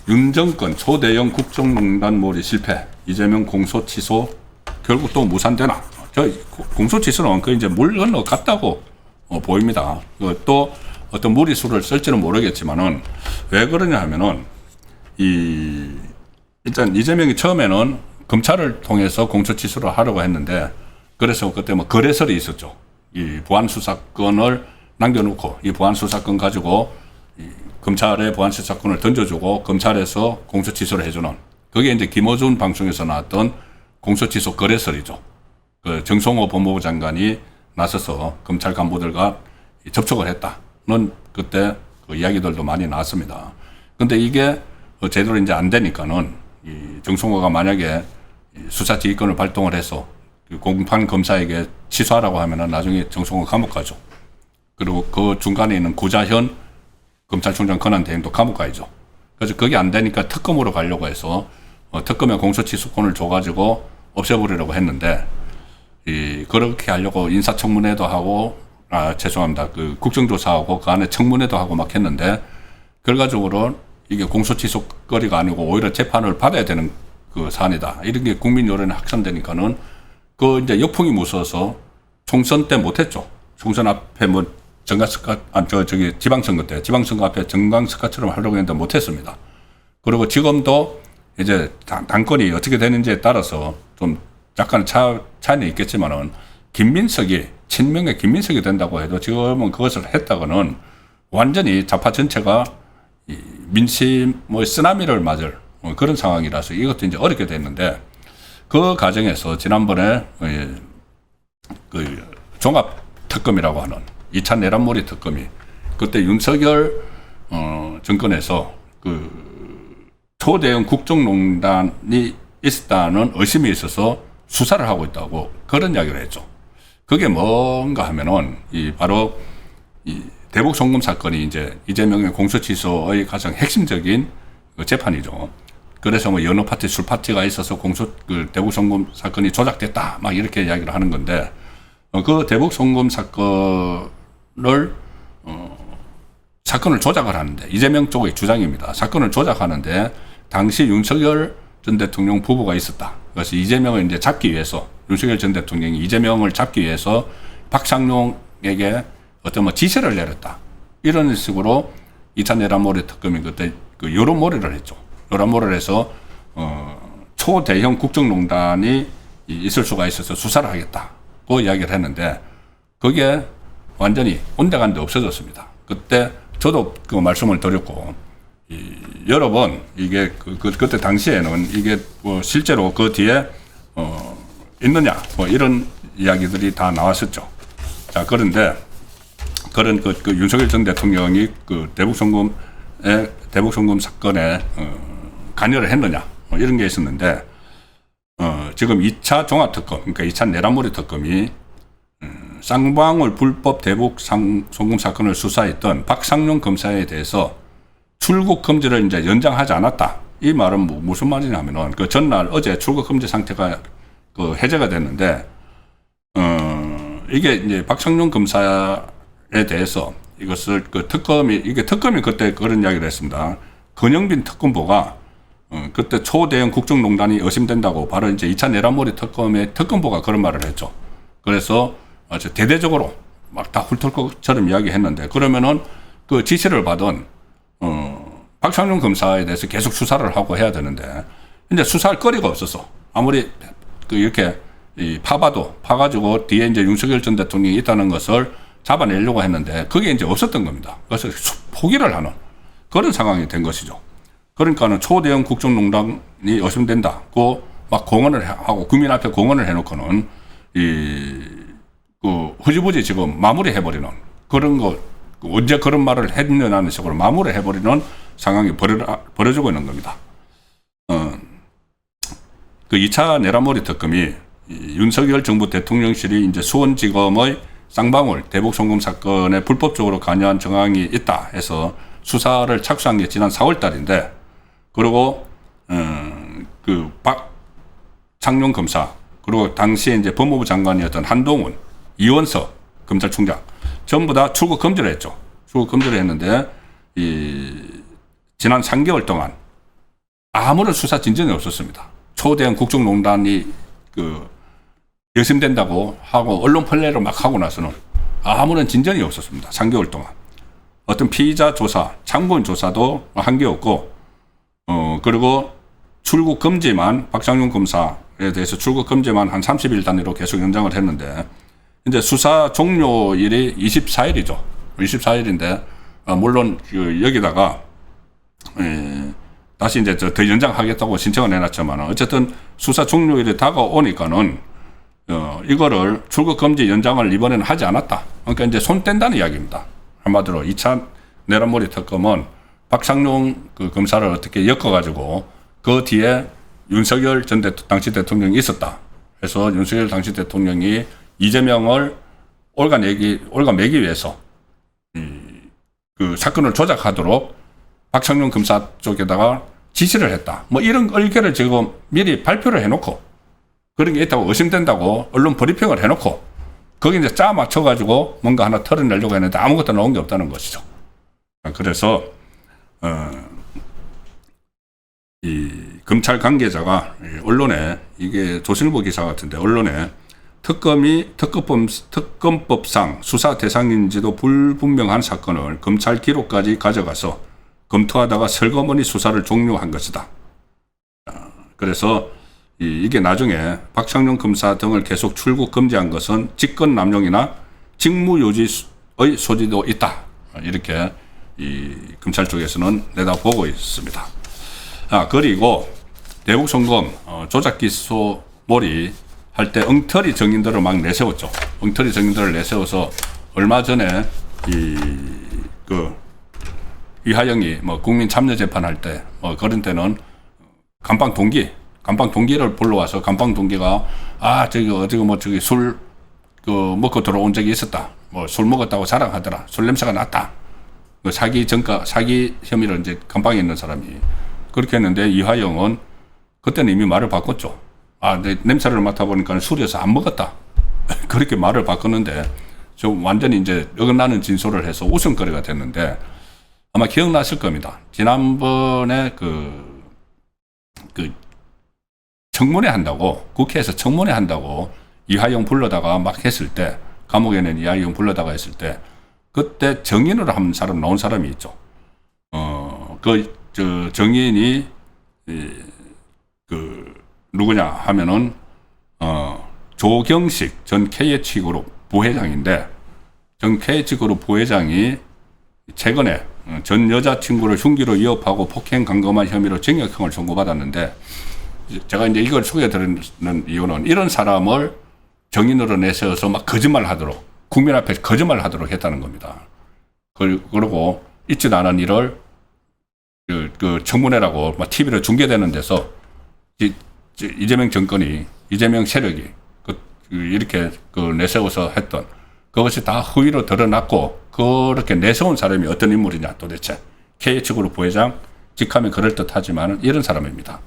윤 정권 초대형 국정농단 몰이 실패, 이재명 공소 취소 결국 또 무산되나? 저 공소 취소는 그 이제 물 건너갔다고 보입니다. 또 어떤 무리수를 쓸지는 모르겠지만은 왜 그러냐 하면은 일단 이재명이 처음에는 검찰을 통해서 공소 취소를 하려고 했는데, 그래서 그때 뭐 거래설이 있었죠. 이 보안 수사권을 남겨놓고 이 보안 수사권 가지고 검찰에 보안 수사권을 던져주고 검찰에서 공소 취소를 해주는, 그게 이제 김어준 방송에서 나왔던 공소 취소 거래설이죠. 그 정성호 법무부 장관이 나서서 검찰 간부들과 접촉을 했다는 그때 그 이야기들도 많이 나왔습니다. 근데 이게 제대로 이제 안 되니까는 이 정성호가 만약에 수사 지휘권을 발동을 해서 공판 검사에게 취소하라고 하면은 나중에 정성호 감옥 가죠. 그리고 그 중간에 있는 구자현 검찰총장 권한대행도 감옥 가야죠. 그래서 그게 안 되니까 특검으로 가려고 해서 특검에 공소취소권을 줘가지고 없애버리려고 했는데, 그렇게 하려고 인사청문회도 하고, 죄송합니다. 그 국정조사하고 그 안에 청문회도 하고 막 했는데, 결과적으로 이게 공소취소거리가 아니고 오히려 재판을 받아야 되는 그 사안이다. 이런 게 국민 여론에 확산되니까는 그 이제 역풍이 무서워서 총선 때 못했죠. 총선 앞에 뭐 지방선거 때, 지방선거 앞에 정강스카처럼 하려고 했는데 못했습니다. 그리고 지금도 이제 당권이 어떻게 되는지에 따라서 좀 약간 차이는 있겠지만은, 친명의 김민석이 된다고 해도 지금은 그것을 했다가는 완전히 좌파 전체가 민심의 쓰나미를 맞을 그런 상황이라서 이것도 이제 어렵게 됐는데, 그 과정에서 지난번에 그 종합특검이라고 하는 2차 내란몰이 특검이, 그때 윤석열 정권에서 그 초대형 국정농단이 있었다는 의심이 있어서 수사를 하고 있다고 그런 이야기를 했죠. 그게 뭔가 하면은 바로 대북 송금 사건이 이제 이재명의 공소 취소의 가장 핵심적인 재판이죠. 그래서 뭐 연어 파티, 술 파티가 있어서 그 대북 송금 사건이 조작됐다 막 이렇게 이야기를 하는 건데, 그 대북 송금 사건을 조작을 하는데, 이재명 쪽의 주장입니다. 사건을 조작하는데 당시 윤석열 전 대통령 부부가 있었다. 그래서 이재명을 이제 잡기 위해서, 윤석열 전 대통령이 이재명을 잡기 위해서 박상용에게 어떤 뭐 지시를 내렸다. 이런 식으로 2차 내란몰이 특검이 그때 그 여론몰이를 했죠. 여론몰이를 해서 초대형 국정농단이 있을 수가 있어서 수사를 하겠다고 이야기를 했는데, 그게 완전히 온데간데 없어졌습니다. 그때 저도 그 말씀을 드렸고, 여러 번 이게 그때 당시에는 이게 뭐 실제로 그 뒤에 있느냐 뭐 이런 이야기들이 다 나왔었죠. 자, 그런데 그런 그 윤석열 전 대통령이 그 대북 송금 사건에 관여를 했느냐 뭐 이런 게 있었는데, 지금 2차 종합특검, 그러니까 2차 내란몰이 특검이 쌍방울 불법 대북 송금 사건을 수사했던 박상용 검사에 대해서 출국 금지를 이제 연장하지 않았다. 이 말은 무슨 말이냐면은 그 전날 어제 출국 금지 상태가 그 해제가 됐는데, 이게 이제 박상용 검사에 대해서 이것을 특검이 그때 그런 이야기를 했습니다. 권영빈 특검보가 그때 초대형 국정농단이 의심된다고 바로 이제 2차 내란몰이 특검의 특검보가 그런 말을 했죠. 그래서 대대적으로 막 다 훑을 것처럼 이야기했는데, 그러면은 그 지시를 받은 박상용 검사에 대해서 계속 수사를 하고 해야 되는데, 이제 수사할 거리가 없었어. 아무리 이렇게 파가지고 뒤에 이제 윤석열 전 대통령이 있다는 것을 잡아내려고 했는데 그게 이제 없었던 겁니다. 그래서 포기를 하는 그런 상황이 된 것이죠. 그러니까는 초대형 국정농단이 의심된다고 막 공언을 하고 국민 앞에 공언을 해놓고는 흐지부지 지금 마무리해버리는 그런 거, 언제 그런 말을 했느냐는 식으로 마무리해버리는 상황이 벌어지고 있는 겁니다. 그 2차 내란몰이 특검이 윤석열 정부 대통령실이 이제 수원지검의 쌍방울 대북 송금 사건에 불법적으로 관여한 정황이 있다 해서 수사를 착수한 게 지난 4월 달인데, 그리고 그 박상용 검사, 그리고 당시에 이제 법무부 장관이었던 한동훈, 이원석 검찰총장 전부 다 출국 금지를 했죠. 출국 금지를 했는데 지난 3개월 동안 아무런 수사 진전이 없었습니다. 초대형 국정농단이 여심된다고 하고 언론 플레이를 막 하고 나서는 아무런 진전이 없었습니다. 3개월 동안. 어떤 피의자 조사, 참고인 조사도 한 게 없고, 그리고 출국 금지만, 박상용 검사에 대해서 출국 금지만 한 30일 단위로 계속 연장을 했는데, 이제 수사 종료일이 24일이죠. 24일인데, 물론 여기다가, 다시 이제 더 연장하겠다고 신청을 해놨지만, 어쨌든 수사 종료일이 다가오니까는, 이거를 출국 금지 연장을 이번에는 하지 않았다. 그러니까 이제 손 뗀다는 이야기입니다. 한마디로 2차 내란몰이 특검은 박상용 검사를 어떻게 엮어가지고 그 뒤에 윤석열 전 당시 대통령이 있었다. 그래서 윤석열 당시 대통령이 이재명을 올가매기 위해서 그 사건을 조작하도록 박상용 검사 쪽에다가 지시를 했다. 뭐 이런 의견을 지금 미리 발표를 해놓고 그런 게 있다고 의심된다고 언론 브리핑을 해놓고 거기 이제 짜 맞춰가지고 뭔가 하나 털어내려고 했는데 아무것도 나온 게 없다는 것이죠. 그래서, 이 검찰 관계자가 언론에 이게 조선일보 기사 같은데 언론에 특검법상 수사 대상인지도 불분명한 사건을 검찰 기록까지 가져가서 검토하다가 설거머니 수사를 종료한 것이다. 그래서 이게 나중에 박상용 검사 등을 계속 출국 금지한 것은 직권 남용이나 직무유지의 소지도 있다. 이렇게 이 검찰 쪽에서는 내다보고 있습니다. 그리고 대북송금 조작 기소 몰이 할 때 엉터리 증인들을 막 내세웠죠. 엉터리 증인들을 내세워서 얼마 전에 이하영이 뭐 국민 참여 재판할 때 그런 때는 감방 동기를 불러와서 감방 동기가 저기 술 먹고 들어온 적이 있었다. 뭐 술 먹었다고 자랑하더라. 술 냄새가 났다. 사기 혐의를 이제 감방에 있는 사람이 그렇게 했는데 이화영은 그때는 이미 말을 바꿨죠. 내 냄새를 맡아보니까 술이어서 안 먹었다. 그렇게 말을 바꿨는데 좀 완전히 이제 어긋나는 진술을 해서 웃음거리가 됐는데 아마 기억나실 겁니다. 지난번에 청문회 한다고, 국회에서 청문회 한다고 이하영 불러다가 막 했을 때, 감옥에는 이하영 불러다가 했을 때, 그때 정인으로 한 사람, 나온 사람이 있죠. 정인이, 누구냐 하면은, 조경식 전 KH그룹 부회장인데, 전 KH그룹 부회장이 최근에 전 여자친구를 흉기로 위협하고 폭행 강금한 혐의로 징역형을 선고받았는데, 제가 이제 이걸 소개해드리는 이유는 이런 사람을 정인으로 내세워서 막 거짓말 하도록, 국민 앞에 거짓말 하도록 했다는 겁니다. 그리고 있지도 않은 일을 청문회라고 막 TV로 중계되는 데서 이재명 정권이, 이재명 세력이 이렇게 내세워서 했던 그것이 다 허위로 드러났고 그렇게 내세운 사람이 어떤 인물이냐 도대체. KH그룹 부회장, 직함이 그럴듯하지만 이런 사람입니다.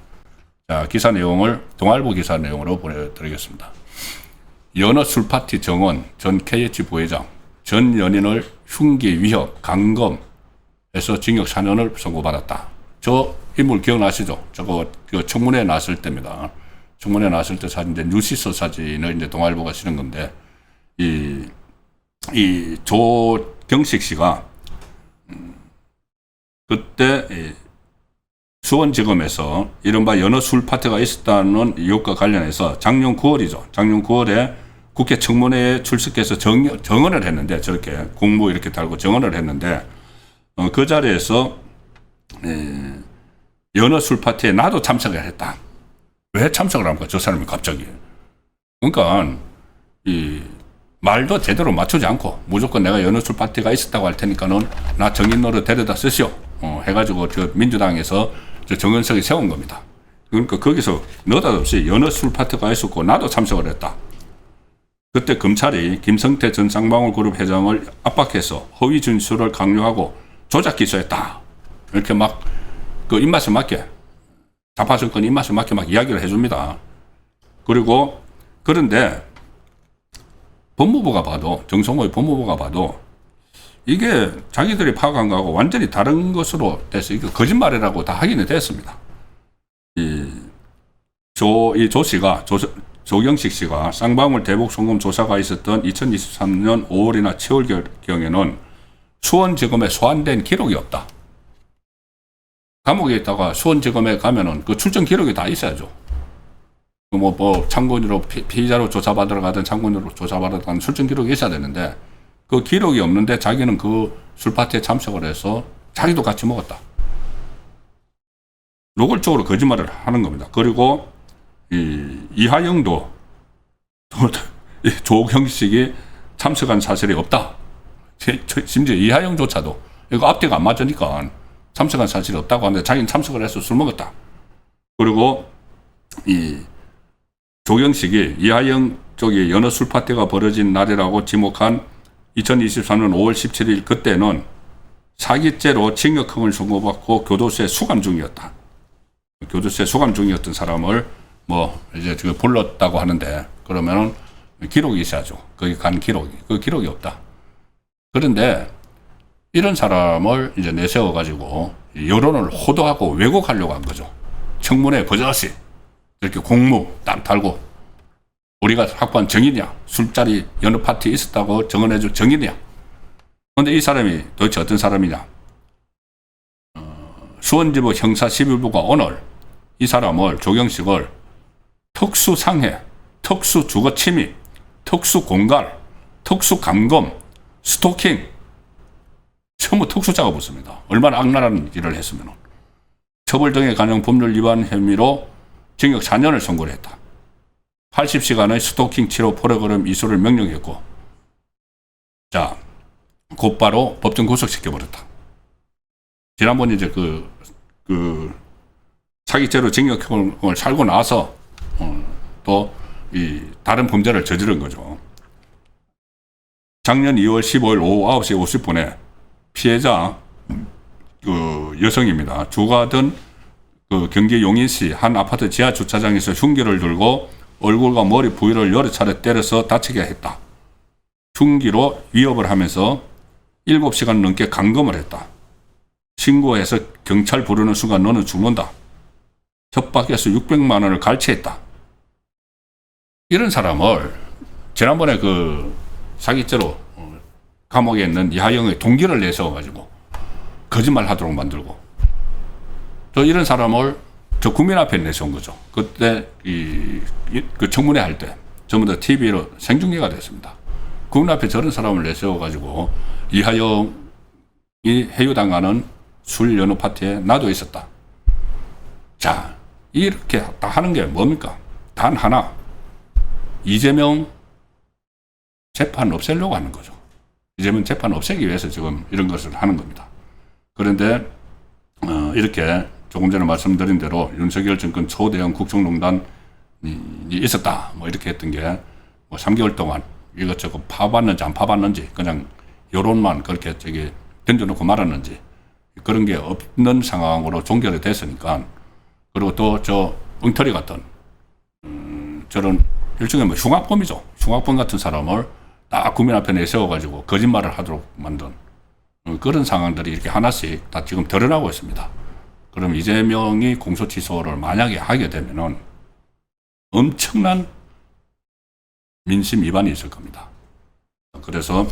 자, 기사 내용을 동아일보 기사 내용으로 보내드리겠습니다. 연어 술파티 정원 전 KH 부회장 전 연인을 흉기, 위협, 감금해서 징역 4년을 선고받았다. 저 인물 기억나시죠? 저거 청문회에 나왔을 때입니다. 청문회에 나왔을 때 사진, 이제 뉴시스 사진을 이제 동아일보가 실은 건데 이 조경식 씨가 그때 수원지검에서 이른바 연어 술 파티가 있었다는 의혹과 관련해서 작년 9월이죠. 작년 9월에 국회 청문회에 출석해서 정언을 했는데 저렇게 공무 이렇게 달고 정언을 했는데 그 자리에서 연어 술 파티에 나도 참석을 했다. 왜 참석을 합니까? 저 사람이 갑자기. 그러니까 말도 제대로 맞추지 않고 무조건 내가 연어 술 파티가 있었다고 할 테니까는 나 정인으로 데려다 쓰시오. 해가지고 저 민주당에서 저 정은석이 세운 겁니다. 그러니까 거기서 느닷없이 연어 술 파티가 있었고 나도 참석을 했다. 그때 검찰이 김성태 전 쌍방울 그룹 회장을 압박해서 허위 진술을 강요하고 조작 기소했다. 이렇게 막 입맛에 맞게 좌파 정권 입맛에 맞게 막 이야기를 해줍니다. 그리고 그런데 법무부가 봐도, 정성호의 법무부가 봐도 이게 자기들이 파악한 거하고 완전히 다른 것으로 돼서 이거 거짓말이라고 다 확인이 됐습니다. 조경식 씨가 쌍방울 대북 송금 조사가 있었던 2023년 5월이나 7월경에는 수원지검에 소환된 기록이 없다. 감옥에 있다가 수원지검에 가면은 그 출정 기록이 다 있어야죠. 참고인으로 피의자로 조사받으러 가든 참고인으로 조사받으러 가든 출정 기록이 있어야 되는데 그 기록이 없는데 자기는 그 술파티에 참석을 해서 자기도 같이 먹었다. 노골적으로 거짓말을 하는 겁니다. 그리고 이하영도 조경식이 참석한 사실이 없다. 심지어 이하영조차도 이거 앞뒤가 안 맞으니까 참석한 사실이 없다고 하는데 자기는 참석을 해서 술 먹었다. 그리고 조경식이 이하영 쪽에 연어 술 파티가 벌어진 날이라고 지목한 2023년 5월 17일 그때는 사기죄로 징역형을 선고받고 교도소에 수감 중이었다. 교도소에 수감 중이었던 사람을 이제 지금 불렀다고 하는데 그러면은 기록이 있어야죠. 거기 간 기록이. 그 기록이 없다. 그런데 이런 사람을 이제 내세워가지고 여론을 호도하고 왜곡하려고 한 거죠. 청문회 버젓이 이렇게 공무 딱 달고 우리가 확보한 정인이야. 술자리 연어 파티 있었다고 증언해줄 정인이야. 그런데 이 사람이 도대체 어떤 사람이냐. 수원지법 형사 11부가 오늘 이 사람을 조경식을 특수상해, 특수주거침입, 특수공갈, 특수감금, 스토킹 전부 특수자가 붙습니다. 얼마나 악랄한 일을 했으면 처벌 등에 관한 법률 위반 혐의로 징역 4년을 선고를 했다. 80시간의 스토킹 치료 프로그램 이수를 명령했고 자 곧바로 법정 구속시켜버렸다. 지난번 이제 그 사기죄로 징역형을 살고 나서 또 이 다른 범죄를 저지른 거죠. 작년 2월 15일 오후 9시 50분에 피해자 그 여성입니다. 주가던 그 경기 용인시 한 아파트 지하 주차장에서 흉기를 들고 얼굴과 머리 부위를 여러 차례 때려서 다치게 했다. 흉기로 위협을 하면서 7시간 넘게 감금을 했다. 신고해서 경찰 부르는 순간 너는 죽는다. 협박해서 600만 원을 갈취했다. 이런 사람을 지난번에 그 사기죄로 감옥에 있는 이하영의 동기를 내세워가지고 거짓말 하도록 만들고 또 이런 사람을 저 국민 앞에 내세운 거죠. 그때 그 청문회 할 때 전부 다 TV로 생중계가 됐습니다. 국민 앞에 저런 사람을 내세워가지고 이하영이 해유당하는 술 연호 파티에 나도 있었다. 자, 이렇게 다 하는 게 뭡니까? 단 하나. 이재명 재판 없애려고 하는 거죠. 이재명 재판 없애기 위해서 지금 이런 것을 하는 겁니다. 그런데 이렇게 조금 전에 말씀드린 대로 윤석열 정권 초대형 국정농단이 있었다. 이렇게 했던 게 3개월 동안 이것저것 파봤는지 안 파봤는지 그냥 여론만 그렇게 던져놓고 말았는지 그런 게 없는 상황으로 종결이 됐으니까 그리고 또 저 엉터리 같은 저런 일종의 흉악범이죠. 흉악범 같은 사람을 딱 국민 앞에 내세워가지고 거짓말을 하도록 만든 그런 상황들이 이렇게 하나씩 다 지금 드러나고 있습니다. 그럼 이재명이 공소 취소를 만약에 하게 되면은 엄청난 민심 위반이 있을 겁니다. 그래서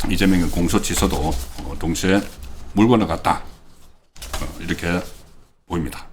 이재명의 공소 취소도 동시에 물건을 갖다 이렇게 보입니다.